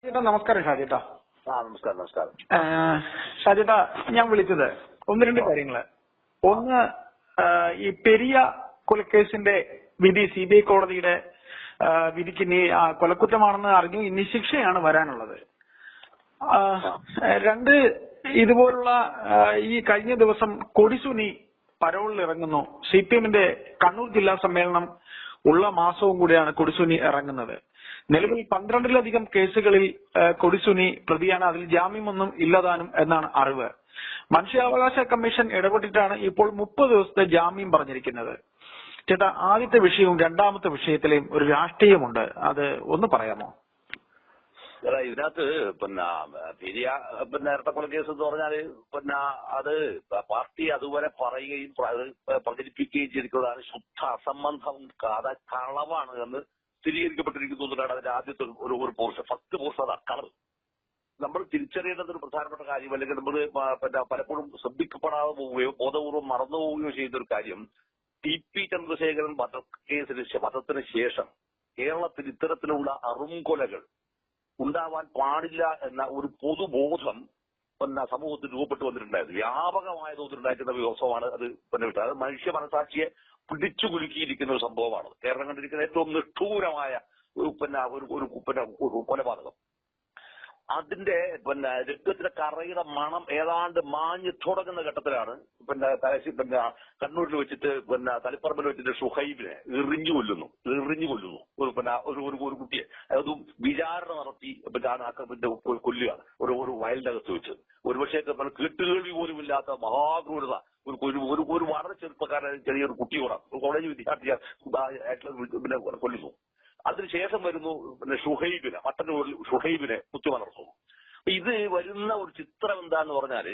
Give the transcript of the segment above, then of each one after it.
ചേട്ടാ നമസ്കാരം ഷാജേട്ടാ. നമസ്കാരം നമസ്കാരം. ഷാജേട്ടാ, ഞാൻ വിളിച്ചത് ഒന്ന് രണ്ട് കാര്യങ്ങള്. ഒന്ന്, ഈ പെരിയ കൊലക്കേസിന്റെ വിധി CBI കോടതിയുടെ വിധിക്ക് ഇനി കൊലക്കുറ്റമാണെന്ന് അറിഞ്ഞു, ഇനി ശിക്ഷയാണ് വരാനുള്ളത്. രണ്ട്, ഇതുപോലുള്ള ഈ കഴിഞ്ഞ ദിവസം കൊടിസുനി പരോളിൽ ഇറങ്ങുന്നു. CPM-ന്റെ കണ്ണൂർ ജില്ലാ സമ്മേളനം ഉള്ള മാസവും കൂടിയാണ് കൊടിസുനി ഇറങ്ങുന്നത്. നിലവിൽ 12-ലധികം കേസുകളിൽ കൊടിസുനി പ്രതിയാണ്. അതിൽ ജാമ്യമൊന്നും ഇല്ലതാനും എന്നാണ് അറിവ്. മനുഷ്യാവകാശ കമ്മീഷൻ ഇടപെട്ടിട്ടാണ് ഇപ്പോൾ 30 ദിവസത്തെ ജാമ്യം പറഞ്ഞിരിക്കുന്നത്. ചേട്ടാ, ആദ്യത്തെ വിഷയവും രണ്ടാമത്തെ വിഷയത്തിലെയും ഒരു രാഷ്ട്രീയമുണ്ട്, അത് ഒന്ന് പറയാമോ? ഇതിനകത്ത് പെരിയ ഇരട്ടക്കൊല കേസ് എന്ന് പറഞ്ഞാല് അത് പാർട്ടി അതുപോലെ പറയുകയും പ്രചരിപ്പിക്കുകയും ചെയ്തിരിക്കുന്നതാണ് ശുദ്ധ അസംബന്ധം, കളവാണ് എന്ന് സ്ഥിരീകരിക്കപ്പെട്ടിരിക്കുന്നതാണ് അതിന്റെ ആദ്യത്തെ ഒരു പോർഷൻ. ഫസ്റ്റ് പോർഷൻ അതാ കളവ്. നമ്മൾ തിരിച്ചറിയേണ്ടത് ഒരു പ്രധാനപ്പെട്ട കാര്യം, അല്ലെങ്കിൽ നമ്മൾ പലപ്പോഴും ശ്രദ്ധിക്കപ്പെടാതെ പോവുകയോ ബോധപൂർവ്വം മറന്നു പോവുകയോ ചെയ്യുന്ന ഒരു കാര്യം, TP ചന്ദ്രശേഖരൻ വധത്തിന് ശേഷം കേരളത്തിൽ ഇത്തരത്തിലുള്ള അറുംകൊലകൾ ഉണ്ടാവാൻ പാടില്ല എന്ന ഒരു പൊതുബോധം സമൂഹത്തിൽ രൂപപ്പെട്ടു വന്നിട്ടുണ്ടായിരുന്നു. വ്യാപകമായ തോതിലുണ്ടായിട്ടുള്ള വ്യവസ്ഥമാണ് അത് വിട്ടത്. അത് മനുഷ്യ മനസാക്ഷിയെ പിടിച്ചു കുലുക്കിയിരിക്കുന്ന ഒരു സംഭവമാണ്. കേരളം കണ്ടിരിക്കുന്ന ഏറ്റവും നിഷ്ഠൂരമായ ഒരു കൊലപാതകം. അതിന്റെ രക്തത്തിന്റെ കറയുടെ മണം ഏതാണ്ട് മാഞ്ഞു തുടങ്ങുന്ന ഘട്ടത്തിലാണ് കണ്ണൂരിൽ വെച്ചിട്ട് തളിപ്പറമ്പിൽ വെച്ചിട്ട് ഷുഹൈബിനെ എറിഞ്ഞു കൊല്ലുന്നു ഒരു കുട്ടിയെ. അതും വിചാരണ നടത്തി കൊല്ലുകയാണ് ഒരു വയലിന്റെ അകത്ത് വെച്ച്. ഒരുപക്ഷെ കേട്ടുകേൾവി പോലും ഇല്ലാത്ത മഹാക്രൂരത ഒരു വളരെ ചെറുപ്പക്കാരൻ ചെറിയൊരു കുട്ടിയോടാണ്, ഒരു കോളേജ് വിദ്യാർത്ഥിയെ കൊല്ലുന്നു. അതിനുശേഷം വരുന്നു മട്ടന്നൂരിൽ ഷുഹൈബിനെ കുത്തിമലർത്തുന്നു. ഇത് വരുന്ന ഒരു ചിത്രം എന്താന്ന് പറഞ്ഞാല്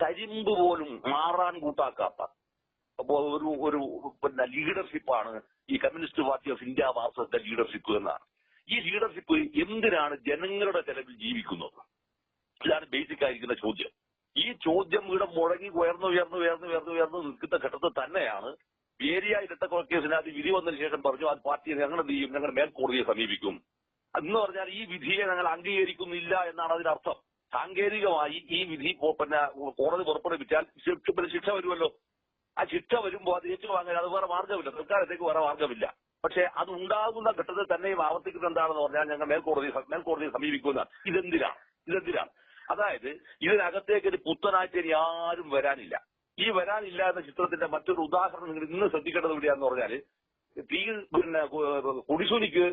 തരിമ്പ് പോലും മാറാൻ കൂട്ടാക്കാത്ത ഒരു ലീഡർഷിപ്പാണ് ഈ communist party of India Marxist leadership എന്നാണ്. ഈ ലീഡർഷിപ്പ് എന്തിനാണ് ജനങ്ങളുടെ ചെലവിൽ ജീവിക്കുന്നത്? ഇതാണ് ബേസിക് ആയിരിക്കുന്ന ചോദ്യം. ഈ ചോദ്യം ഇവിടെ മുഴങ്ങി ഉയർന്നു നിൽക്കുന്ന ഘട്ടത്തിൽ തന്നെയാണ് പെരിയ ഇരട്ടക്കൊല കേസിനകത്ത് വിധി വന്നതിന് ശേഷം പറഞ്ഞു അത് പാർട്ടിയെ ഞങ്ങൾ എന്ത് ചെയ്യും, ഞങ്ങൾ മേൽക്കോടതിയെ സമീപിക്കും എന്ന് പറഞ്ഞാൽ ഈ വിധിയെ ഞങ്ങൾ അംഗീകരിക്കുന്നില്ല എന്നാണ് അതിനർത്ഥം. സാങ്കേതികമായി ഈ വിധി കോടതി പുറപ്പെടുവിച്ചാൽ ശിക്ഷ വരുമല്ലോ. ആ ശിക്ഷ വരുമ്പോൾ അത് ഏറ്റുവാങ്ങാൻ അത് വേറെ മാർഗമില്ല, തൽക്കാലത്തേക്ക് വേറെ മാർഗമില്ല. പക്ഷെ അത് ഉണ്ടാകുന്ന ഘട്ടത്തിൽ തന്നെയും ആവർത്തിക്കുന്നത് എന്താണെന്ന് പറഞ്ഞാൽ ഞങ്ങൾ മേൽക്കോടതിയെ സമീപിക്കുന്ന ഇതെന്തിനാണ്? അതായത് ഇതിനകത്തേക്ക് ഒരു പുത്തനായിട്ട് ഇനി ആരും വരാനില്ല. ഈ വരാനില്ല എന്ന ചിത്രത്തിന്റെ മറ്റൊരു ഉദാഹരണം നിങ്ങൾ ഇന്ന് ശ്രദ്ധിക്കേണ്ടത് എവിടെയാന്ന് പറഞ്ഞാല്, കൊടിസുനിക്ക്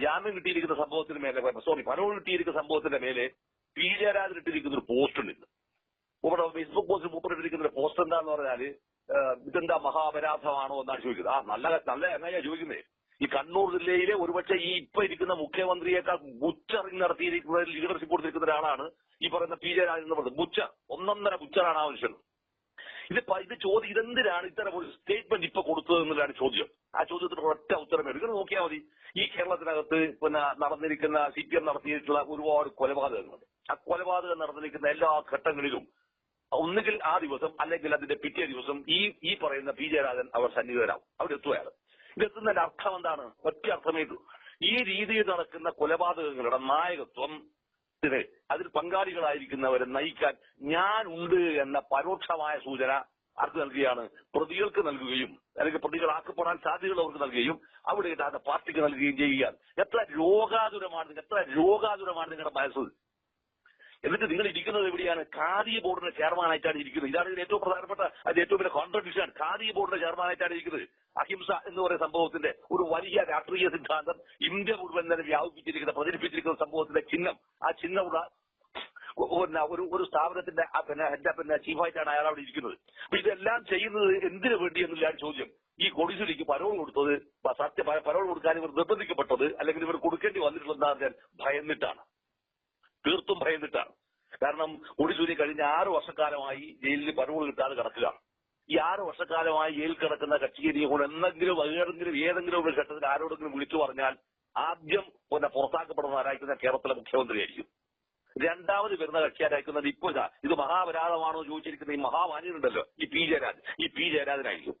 ജാമ്യം കിട്ടിയിരിക്കുന്ന സംഭവത്തിന് മേലെ പരോൾ കിട്ടിയിരിക്കുന്ന സംഭവത്തിന്റെ മേലെ P. ജയരാജൻ ഇട്ടിരിക്കുന്ന ഒരു പോസ്റ്റ് ഉണ്ട്. ഇവിടെ ഫേസ്ബുക്ക് പോസ്റ്റിൽ മൂപ്പറിട്ടിരിക്കുന്ന ഒരു പോസ്റ്റ് എന്താന്ന് പറഞ്ഞാല് ഇതെന്താ മഹാപരാധമാണോ എന്നാണ് ചോദിക്കുന്നത്. നല്ല എങ്ങനെയാ ചോദിക്കുന്നത്? ഈ കണ്ണൂർ ജില്ലയിലെ ഒരുപക്ഷെ ഈ ഇപ്പൊ ഇരിക്കുന്ന മുഖ്യമന്ത്രിയേക്കാൾ ബുച്ചറിങ് നടത്തിയിരിക്കുന്ന ലീഡർഷിപ്പ് കൊടുത്തിരിക്കുന്ന ഒരാളാണ് ഈ പറയുന്ന P. ജയരാജൻ എന്ന് പറയുന്നത്. ഒന്നൊന്നര ബുച്ചറാണ് ആ മനുഷ്യൻ. ഇതെന്തിനാണ് ഇത്തരം ഒരു സ്റ്റേറ്റ്മെന്റ് ഇപ്പൊ കൊടുത്തത് എന്നുള്ളതാണ് ചോദ്യം. ആ ചോദ്യത്തിന് ഒറ്റ ഉത്തരമേ ഇങ്ങനെ നോക്കിയാൽ മതി. ഈ കേരളത്തിനകത്ത് നടന്നിരിക്കുന്ന CPM നടത്തിയിട്ടുള്ള ഒരുപാട് കൊലപാതകങ്ങളുണ്ട്. ആ കൊലപാതകം നടന്നിരിക്കുന്ന എല്ലാ ഘട്ടങ്ങളിലും ഒന്നുകിൽ ആ ദിവസം അല്ലെങ്കിൽ അതിന്റെ പിറ്റേ ദിവസം ഈ പറയുന്ന P. ജയരാജൻ അവർ സന്നിഹിതരാകും, അവിടെ എത്തുകയാണ്. ഇതെത്തുന്നതിന്റെ അർത്ഥം എന്താണ്? ഒറ്റ അർത്ഥമേ ഉള്ളൂ. ഈ രീതിയിൽ നടക്കുന്ന കൊലപാതകങ്ങളുടെ നായകത്വം അതിൽ പങ്കാളികളായിരിക്കുന്നവരെ നയിക്കാൻ ഞാൻ ഉണ്ട് എന്ന പരോക്ഷമായ സൂചന ആർക്ക് നൽകുകയാണ്? പ്രതികൾക്ക് നൽകുകയും അല്ലെങ്കിൽ പ്രതികളാക്കപ്പെടാൻ സാധ്യതയുള്ളവർക്ക് നൽകുകയും അവിടെ പാർട്ടിക്ക് നൽകുകയും ചെയ്യുകയാണ്. എത്ര രോഗാതുരമാണ് നിങ്ങളുടെ മനസ്സ്. എന്നിട്ട് നിങ്ങൾ ഇരിക്കുന്നത് എവിടെയാണ്? ഖാദി ബോർഡിന്റെ ചെയർമാനായിട്ടാണ് ഇരിക്കുന്നത്. ഇതാണ് ഇതിന് ഏറ്റവും പ്രധാനപ്പെട്ട, അതിന്റെ ഏറ്റവും വലിയ കോൺട്രഡിക്ഷൻ. ഖാദി ബോർഡിന്റെ ചെയർമാനായിട്ടാണ് ഇരിക്കുന്നത്. അഹിംസ എന്ന് പറയുന്ന സംഭവത്തിന്റെ ഒരു വലിയ രാഷ്ട്രീയ സിദ്ധാന്തം ഇന്ത്യ മുഴുവൻ തന്നെ പ്രചരിപ്പിച്ചിരിക്കുന്ന സംഭവത്തിന്റെ ചിഹ്നം, ആ ചിഹ്നമുള്ള ഒരു സ്ഥാപനത്തിന്റെ ചീഫായിട്ടാണ് അയാൾ അവിടെ ഇരിക്കുന്നത്. അപ്പൊ ഇതെല്ലാം ചെയ്യുന്നത് എന്തിനു വേണ്ടി എന്നുള്ള ചോദ്യം. ഈ കൊടിസുനിക്ക് പരോൾ കൊടുത്തത്, പരോൾ കൊടുക്കാൻ ഇവർ നിർബന്ധിക്കപ്പെട്ടത് അല്ലെങ്കിൽ ഇവർ കൊടുക്കേണ്ടി വന്നിട്ടുള്ളത് ഭയന്നിട്ടാണ്, തീർത്തും ഭയന്നിട്ടാണ്. കാരണം കൊടിസുനി കഴിഞ്ഞ 6 വർഷക്കാലമായി ജയിലിൽ പരോൾ കിട്ടാതെ കിടക്കുകയാണ്. ഈ 6 വർഷക്കാലമായി ജയിൽ കിടക്കുന്ന കക്ഷിയെ കൊണ്ട് ഏതെങ്കിലും ഒരു ഘട്ടത്തിൽ ആരോടെങ്കിലും വിളിച്ചു പറഞ്ഞാൽ ആദ്യം പുറത്താക്കപ്പെടുന്ന ആരായിരിക്കുന്ന കേരളത്തിലെ മുഖ്യമന്ത്രിയായിരിക്കും. രണ്ടാമത് വരുന്ന കക്ഷിയാരായിരിക്കുന്നത് ഇത് മഹാപരാധമാണോ ചോദിച്ചിരിക്കുന്ന ഈ മഹാമാന്യനുണ്ടല്ലോ, ഈ P. ജയരാജനായിരിക്കും.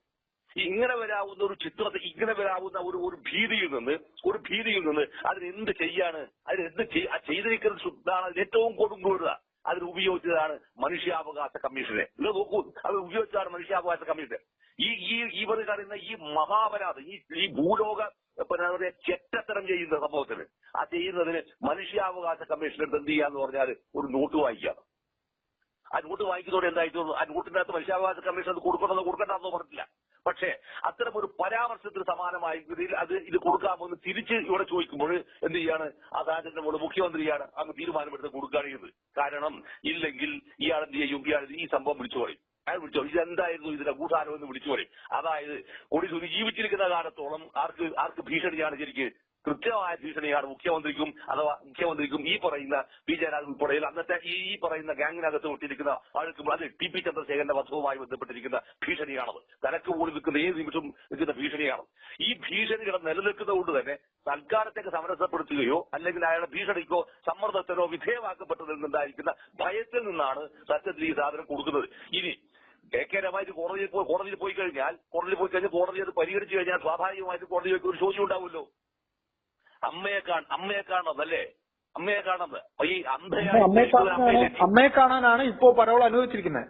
ഇങ്ങനെ വരാവുന്ന ഒരു ചിത്രത്തിൽ ഇങ്ങനെ വരാവുന്ന ഒരു ഭീതിയിൽ നിന്ന് അതിനെന്ത് ചെയ്യാണ്, ചെയ്തിരിക്കുന്ന ശുദ്ധാണ് ഏറ്റവും കൊടുങ്കൂടുക. അതിന് ഉപയോഗിച്ചതാണ് മനുഷ്യാവകാശ കമ്മീഷനെ. ഇത് നോക്കൂ, അത് ഉപയോഗിച്ചതാണ് മനുഷ്യാവകാശ കമ്മീഷൻ. ഇവർ പറയുന്ന ഈ മഹാപരാധം, ഈ ഭൂലോക ചെറ്റത്തരം ചെയ്യുന്ന സംഭവത്തിന് ആ ചെയ്യുന്നതിന് മനുഷ്യാവകാശ കമ്മീഷൻ എന്ത് ചെയ്യാന്ന് പറഞ്ഞാൽ ഒരു നോട്ട് വായിക്കുകയാണ്. ആ നോട്ട് വായിക്കുന്നതോടെ എന്തായിട്ടുള്ളൂ, ആ നോട്ടിനകത്ത് മനുഷ്യാവകാശ കമ്മീഷൻ അത് കൊടുക്കണ്ടെന്നോ പറഞ്ഞില്ല. പക്ഷേ അത്തരം ഒരു പരാമർശത്തിന് സമാനമായ രീതിയിൽ ഇത് കൊടുക്കാമെന്ന് തിരിച്ച് ഇവിടെ ചോദിക്കുമ്പോൾ എന്ത് ചെയ്യാണ്, അതായത് നമ്മുടെ മുഖ്യമന്ത്രിയാണ് അങ്ങ് തീരുമാനമെടുത്ത് കൊടുക്കുകയാണ് ചെയ്യുന്നത്. കാരണം ഇല്ലെങ്കിൽ ഇയാൾ എന്ത് ചെയ്യും, ഇയാൾ ഈ സംഭവം വിളിച്ചു പറയും. അയാൾ വിളിച്ചോ ഇതെന്തായിരുന്നു ഇതിന്റെ ഗൂഢാലോ എന്ന് വിളിച്ചു പറയും. അതായത് കൊടിസുനി ജീവിച്ചിരിക്കുന്ന കാലത്തോളം ആർക്ക് ഭീഷണിയാണ്, ശരിക്ക് കൃത്യമായ ഭീഷണിയാണ് മുഖ്യമന്ത്രിക്കും ഈ പറയുന്ന പി ജയരാജൻ ഉൾപ്പെടെയിൽ അന്നത്തെ ഈ പറയുന്ന ഗ്യാങ്ങിനകത്ത് വിട്ടിരിക്കുന്ന ആൾക്കും അത് ടി പി ചന്ദ്രശേഖരന്റെ വധവുമായി ബന്ധപ്പെട്ടിരിക്കുന്ന ഭീഷണിയാണത്. തലക്ക് പോലും നിൽക്കുന്ന ഏത് നിമിഷം നിൽക്കുന്ന ഭീഷണിയാണ്. ഈ ഭീഷണികൾ നിലനിൽക്കുന്നത് കൊണ്ട് തന്നെ തൽക്കാലത്തേക്ക് സമരസപ്പെടുത്തുകയോ അല്ലെങ്കിൽ അയാളുടെ ഭീഷണിക്കോ സമ്മർദ്ദത്തിനോ വിധേയമാക്കപ്പെട്ടതിൽ നിന്നുണ്ടായിരിക്കുന്ന ഭയത്തിൽ നിന്നാണ് സത്യത്തിൽ ഈ സാധനം കൊടുക്കുന്നത്. ഇനി കെ രമായിട്ട് കോടതിയിൽ പോയി കഴിഞ്ഞാൽ കോടതി അത് പരിഹരിച്ചു കഴിഞ്ഞാൽ സ്വാഭാവികമായിട്ട് കോടതിയിലേക്ക് ഒരു ചോദ്യം ഉണ്ടാവുമല്ലോ. അമ്മയെ കാണുന്നതല്ലേ, അമ്മയെ കാണുന്നത്. ഈ അമ്മയെ കാണാനാണ് ഇപ്പോ പരോൾ അനുവദിച്ചിരിക്കുന്നത്.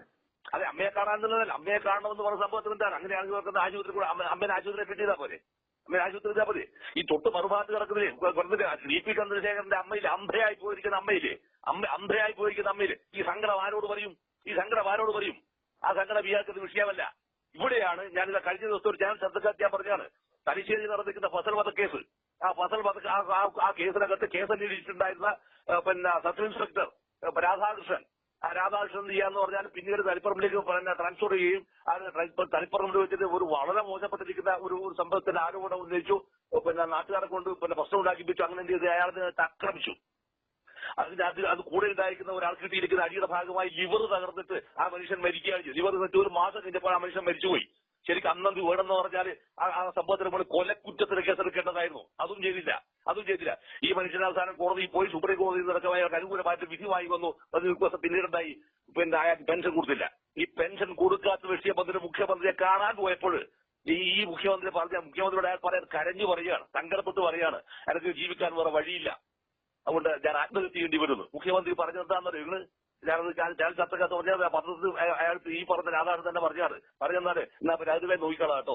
അതെ, അമ്മയെ കാണാന്നുള്ളതല്ല, അമ്മയെ കാണണമെന്ന് പറഞ്ഞ സംഭവത്തിൽ എന്താണ്? അങ്ങനെയാണെങ്കിൽ വെക്കുന്ന ആശുപത്രി കൂടെ അമ്മേനെ ആശുപത്രി അഡ്മിറ്റ് ചെയ്താൽ പോരെ, അമ്മേനെ ആശുപത്രി ചെയ്താൽ മതി. ഈ തൊട്ട് മറുഭാഗത്ത് കിടക്കുന്നില്ലേ ടി പി ചന്ദ്രശേഖരന്റെ അമ്മയില് അന്ധയായി പോയിരിക്കുന്ന അമ്മയില് ഈ സങ്കടം ആരോട് പറയും? ആ സങ്കടം ഇയാൾക്കത് വിഷയമല്ല. ഇവിടെയാണ് ഞാനിത് കഴിഞ്ഞ ദിവസം ഒരു ചാനൽ ശ്രദ്ധക്കാർ പറഞ്ഞാണ്, തലശ്ശേരി നടന്നിരിക്കുന്ന ഫസൽ വധ കേസ്. ആ കേസിനകത്ത് കേസന്വേഷിച്ചിട്ടുണ്ടായിരുന്ന സബ് ഇൻസ്പെക്ടർ രാധാകൃഷ്ണൻ ചെയ്യാന്ന് പറഞ്ഞാൽ പിന്നീട് തളിപ്പറമ്പിലേക്ക് ട്രാൻസ്ഫർ ചെയ്യുകയും തളിപ്പറമ്പിൽ വെച്ചിട്ട് ഒരു വളരെ മോശപ്പെട്ടിരിക്കുന്ന ഒരു സംഭവത്തിന്റെ ആരോപണം ഉന്നയിച്ചു. നാട്ടുകാരെ കൊണ്ട് പ്രശ്നം ഉണ്ടാക്കിപ്പിച്ചു. അങ്ങനെ എന്ത് ചെയ്ത് അയാളെ ആക്രമിച്ചു. അത് കൂടെ ഉണ്ടായിരിക്കുന്ന ഒരാൾ കിട്ടിയിരിക്കുന്ന അടിയുടെ ഭാഗമായി ലിവർ തകർന്നിട്ട് ആ മനുഷ്യൻ മരിക്കുകയാണ് ചെയ്തു. ലിവർ തകർന്നിട്ട് ഒരു മാസം കഴിഞ്ഞപ്പോൾ ആ മനുഷ്യൻ മരിച്ചുപോയി. ശരിക്കും അന്നത് വേണമെന്ന് പറഞ്ഞാൽ ആ സംഭവത്തിൽ നമ്മൾ കൊലക്കുറ്റത്തിന് കേസെടുക്കേണ്ടതായിരുന്നു. അതും ചെയ്തില്ല. ഈ മനുഷ്യൻ അവസാനം കോടതിയിൽ പോയി സുപ്രീം കോടതിയിൽ നിന്നൊക്കെ അയാൾക്ക് അനുകൂലമായിട്ട് വിധി വാങ്ങി വന്നു. 10 ദിവസം പിന്നീടുണ്ടായി അയാൾക്ക് പെൻഷൻ കൊടുത്തില്ല. ഈ പെൻഷൻ കൊടുക്കാത്ത വിഷയം മുഖ്യമന്ത്രിയെ കാണാൻ പോയപ്പോൾ ഈ മുഖ്യമന്ത്രിയോട് അയാൾ കരഞ്ഞു പറയുകയാണ്, സങ്കടപ്പെട്ട് പറയുകയാണ്, എനിക്ക് ജീവിക്കാൻ വേറെ വഴിയില്ല, അതുകൊണ്ട് ഞാൻ ആത്മഹത്യ ചെയ്യേണ്ടി വരുന്നു. മുഖ്യമന്ത്രി പറഞ്ഞെന്താണെന്നറിയോ? ഞാനത് ചർച്ചക്കകത്ത് പറഞ്ഞത് പത്രത്തിൽ അയാൾ ഈ പറഞ്ഞ രാധാകൃഷ്ണൻ തന്നെ പറഞ്ഞെന്നാല് എന്നാ രാജ്യത്തെ നോക്കിക്കളാം കേട്ടോ.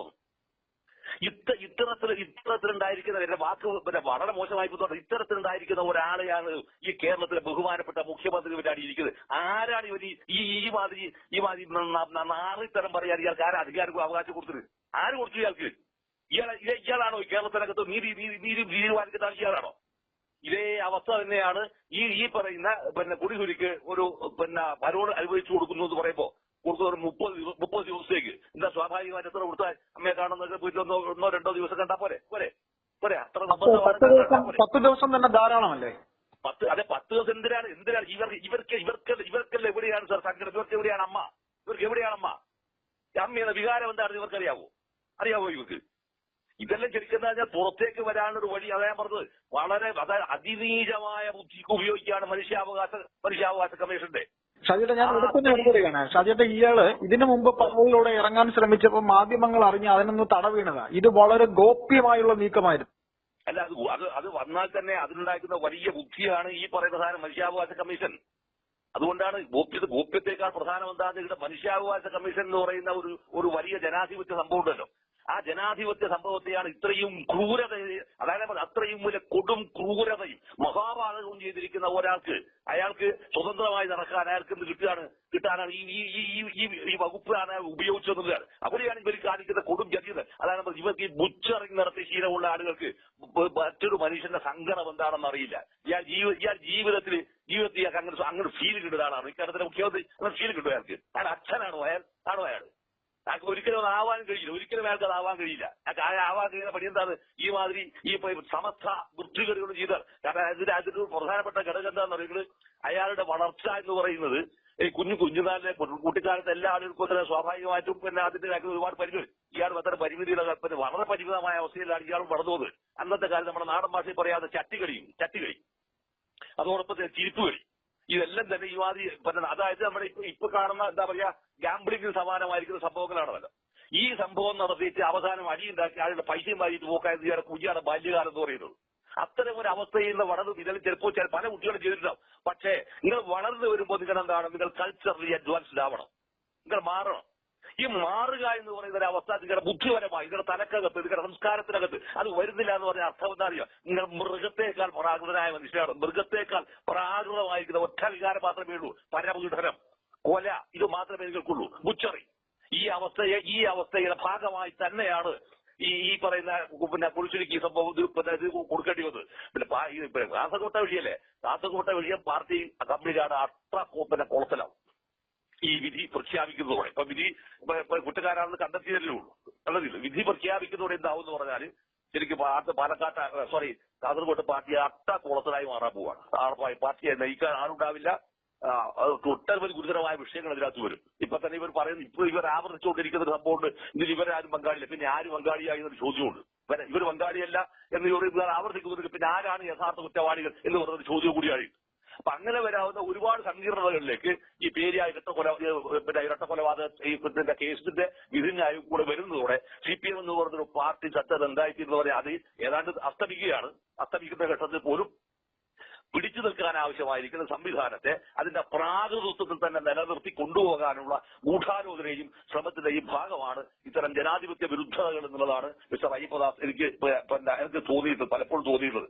ഇത്തരത്തിലുണ്ടായിരിക്കുന്ന എന്റെ വാക്ക് വളരെ മോശമായി പോയി. ഇത്തരത്തിലുണ്ടായിരിക്കുന്ന ഒരാളെയാണ് ഈ കേരളത്തിലെ ബഹുമാനപ്പെട്ട മുഖ്യമന്ത്രി അടിയിരിക്കുന്നത്. ആരാണ് ഇവർ ഈ മാതിരി നാറിത്തരം പറയാൻ ഇയാൾക്ക് ആരാ അധികാരം അവകാശം കൊടുത്തത്? ആര് കൊടുത്തു ഇയാൾക്ക്? ഇയാളാണോ ഈ കേരളത്തിനകത്ത് നീതി തീരുമാനിക്കുന്ന ഇയാളാണോ? ഇതേ അവസ്ഥ തന്നെയാണ് ഈ പറയുന്ന കൊടിസുനിക്ക് ഒരു പരോൾ അനുഭവിച്ചു കൊടുക്കുന്നു എന്ന് പറയുമ്പോ കൊടുക്കുന്ന 30 ദിവസത്തേക്ക് എന്താ സ്വാഭാവികമായിട്ട് എത്ര കൊടുത്താൽ അമ്മയെ കാണുന്നൊക്കെ പോയിട്ട് 1-2 ദിവസം കണ്ടാ പോരെ അത്ര 10 ദിവസം തന്നെ ധാരാളമല്ലേ? 10 ദിവസം എന്തിനാണ് ഇവർക്കെല്ലാം എവിടെയാണ് സാർ സങ്കടം? ഇവർക്ക് എവിടെയാണ് അമ്മ? അമ്മ എന്ന വികാരം എന്താണെന്ന് ഇവർക്കറിയാവോ ഇവർക്ക്? ഇതെല്ലാം ശരിക്കും പറഞ്ഞാൽ പുറത്തേക്ക് വരാനൊരു വഴി. അതാ ഞാൻ പറഞ്ഞത്, വളരെ അതിനീചമായ ബുദ്ധിക്ക് ഉപയോഗിക്കുകയാണ് മനുഷ്യാവകാശ കമ്മീഷന്റെ. ഷാജിയുടെ ഞാൻ ഇടപെടുകയാണ്. ഷാജിയുടെ ഇയാള് ഇതിനു മുമ്പ് പരോളിലൂടെ ഇറങ്ങാൻ ശ്രമിച്ചപ്പോൾ മാധ്യമങ്ങൾ അറിഞ്ഞ് അതിനൊന്ന് തടവീണതാ. ഇത് വളരെ ഗോപ്യമായുള്ള നീക്കമായിരുന്നു. അല്ല, അത് വന്നാൽ തന്നെ അതിനുണ്ടാക്കുന്ന വലിയ ബുദ്ധിയാണ് ഈ പറയുന്ന സാധനം മനുഷ്യാവകാശ കമ്മീഷൻ. അതുകൊണ്ടാണ് ഗോപ്യത്തേക്കാൾ പ്രധാനം എന്താണെന്ന് മനുഷ്യാവകാശ കമ്മീഷൻ എന്ന് പറയുന്ന ഒരു വലിയ ജനാധിപത്യ സംഭവം ഉണ്ടല്ലോ. ആ ജനാധിപത്യ സംഭവത്തെയാണ് ഇത്രയും ക്രൂരത, അതായത് അത്രയും വലിയ കൊടും ക്രൂരതയും മഹാപാതകവും ചെയ്തിരിക്കുന്ന ഒരാൾക്ക് അയാൾക്ക് സ്വതന്ത്രമായി നടക്കാൻ അയാൾക്ക് എന്ത് കിട്ടാനാണ് ഈ വകുപ്പാണ് ഉപയോഗിച്ചതെന്നുള്ളതാണ്. അവിടെയാണ് ഇവർ കാണിക്കുന്ന കൊടും ജനീയത. അതാണ് ഇവർക്ക് ഈ ബുച്ചറിങ് നടത്തിയ ശീലമുള്ള ആളുകൾക്ക് മറ്റൊരു മനുഷ്യന്റെ സങ്കടം എന്താണെന്ന് അറിയില്ല. ഇയാൾ ജീവിതത്തിൽ അങ്ങനെ ഫീൽ കിട്ടുന്നതാണ്. ഇക്കാര്യത്തിലെ മുഖ്യമന്ത്രി അങ്ങനെ ഫീൽ കിട്ടും അയാൾക്ക്. അയാൾ അച്ഛനാണോ? അയാൾ അയാൾക്ക് ഒരിക്കലും അത് ആവാൻ അയാൾക്ക് അത് ആവാൻ കഴിയില്ല. ആവാൻ കഴിയുന്ന പണി എന്താണ്? ഈ മാതിരി ഈ സമസ്ത വൃത്തികേടുകൾ ചെയ്താൽ. കാരണം അതിന്റെ പ്രധാനപ്പെട്ട ഘടകം എന്താണെന്ന് പറയുന്നത്, അയാളുടെ വളർച്ച എന്ന് പറയുന്നത് ഈ കുഞ്ഞുനാളിലെ കുട്ടിക്കാലത്ത് എല്ലാ ആളുകൾക്കും തന്നെ സ്വാഭാവികമായിട്ടും അതിന്റെ കാര്യത്തിൽ ഒരുപാട് പരിമിതി. ഇയാൾ അത്ര പരിമിതിയുടെ വളരെ പരിമിതമായ അവസ്ഥയിലാണ് ഇയാളും വളർന്നത്. അന്നത്തെ കാലത്ത് നമ്മുടെ നാടൻ ഭാഷയിൽ പറയാതെ ചട്ടികളി, അതോടൊപ്പം ചിരിപ്പുകളി, ഇതെല്ലാം തന്നെ ഈ മാതിരി അതായത് നമ്മുടെ ഇപ്പൊ കാണുന്ന എന്താ പറയാ ഗാംബ്ലിംഗിന് സമാനമായിരിക്കുന്ന സംഭവങ്ങളാണല്ലോ. ഈ സംഭവം നടത്തിയിട്ട് അവസാനം അടിയുണ്ടാക്കി ആളുടെ പൈസയും വാങ്ങിയിട്ട് പോക്കായത് ഇയാളെ കുഞ്ഞാണ് ബാല്യകാലം എന്ന് പറയുന്നത്. അത്തരം ഒരു അവസ്ഥയിൽ നിന്ന് വളർന്നു ഇതിൽ ചിലപ്പോൾ പല കുട്ടികളും ചെയ്തിട്ടുണ്ടാവും. പക്ഷേ നിങ്ങൾ വളർന്നു വരുമ്പോൾ നിങ്ങൾ എന്താണ്, നിങ്ങൾ കൾച്ചറലി അഡ്വാൻസ്ഡ് ആവണം, നിങ്ങൾ മാറണം. ഈ മാറുക എന്ന് പറയുന്ന ഒരു അവസ്ഥ നിങ്ങളുടെ ബുദ്ധിപരമായി, നിങ്ങളുടെ തലക്കകത്ത്, നിങ്ങളുടെ സംസ്കാരത്തിനകത്ത് അത് വരുന്നില്ല എന്ന് പറഞ്ഞ അർത്ഥം എന്താ അറിയാം? നിങ്ങൾ മൃഗത്തേക്കാൾ പ്രാകൃതനായ മനുഷ്യനാണ്. മൃഗത്തേക്കാൾ പ്രാകൃതമായിരിക്കുന്ന ഒറ്റ വികാരം മാത്രമേ ഉള്ളൂ, പരപീഡനം, കൊല, ഇത് മാത്രമേ നിങ്ങൾക്കുള്ളൂ, ബുച്ചറി. ഈ അവസ്ഥയുടെ ഭാഗമായി തന്നെയാണ് ഈ പറയുന്ന കുളിച്ചുരുക്കി സംഭവം ഇത് കൊടുക്കേണ്ടി വന്നത്. പിന്നെ കാസർകോട്ടെ വിഷയല്ലേ, കാസർകോട്ടെ വിഷയം പാർട്ടി കമ്മ്യൂണിസ്റ്റാണ് അത്ര കൊളത്തലാവും ഈ വിധി പ്രഖ്യാപിക്കുന്നതോടെ. ഇപ്പൊ വിധി കുറ്റക്കാരാണെന്ന് കണ്ടെത്തിയതല്ലേ ഉള്ളൂ, കണ്ടെത്തിയില്ല. വിധി പ്രഖ്യാപിക്കുന്നതോടെ എന്താവും എന്ന് പറഞ്ഞാൽ ശരിക്കും കാസർകോട്ട് പാർട്ടി അട്ട കോളത്തിലായി മാറാൻ പോവാണ്. പാർട്ടിയെ നയിക്കാൻ ആളുണ്ടാവില്ല. ഒട്ടനവധി ഗുരുതരമായ വിഷയങ്ങൾ അതിനകത്ത് വരും. ഇപ്പൊ തന്നെ ഇവർ പറയുന്നു, ഇവർ ആവർത്തിച്ചുകൊണ്ടിരിക്കുന്ന സംഭവമുണ്ട്, ഇതിൽ ഇവരാരും പങ്കാളിയില്ല, പിന്നെ ആര് പങ്കാളിയായി എന്നൊരു ചോദ്യമുണ്ട്. ഇവർ പങ്കാളിയല്ല എന്ന് ഇവർ ആവർത്തിക്കുന്നത്, പിന്നെ ആരാണ് യഥാർത്ഥ കുറ്റവാളികൾ എന്ന് പറയുന്നൊരു ചോദ്യം കൂടിയായി. അപ്പൊ അങ്ങനെ വരാവുന്ന ഒരുപാട് സങ്കീർണതകളിലേക്ക് ഈ പേരിയ ഇരട്ടക്കൊലപാതക കേസിന്റെ വിധിന്യായം കൂടെ വരുന്നതോടെ CPM എന്ന് പറഞ്ഞൊരു പാർട്ടി ചട്ടം എന്തായിത്തീരുന്ന പറയാം, അത് ഏതാണ്ട് അസ്തമിക്കുകയാണ്. അസ്തമിക്കുന്ന ഘട്ടത്തിൽ പോലും പിടിച്ചു നിൽക്കാൻ ആവശ്യമായിരിക്കുന്ന സംവിധാനത്തെ അതിന്റെ പ്രാകൃതത്വത്തിൽ തന്നെ നിലനിർത്തി കൊണ്ടുപോകാനുള്ള ഗൂഢാലോചനയും ശ്രമത്തിന്റെയും ഭാഗമാണ് ഇത്തരം ജനാധിപത്യ വിരുദ്ധതകൾ എന്നുള്ളതാണ് മിസ്റ്റർ അയ്യപ്പദാസ് എനിക്ക് തോന്നിയിട്ട് പലപ്പോഴും തോന്നിയിട്ടുള്ളത്.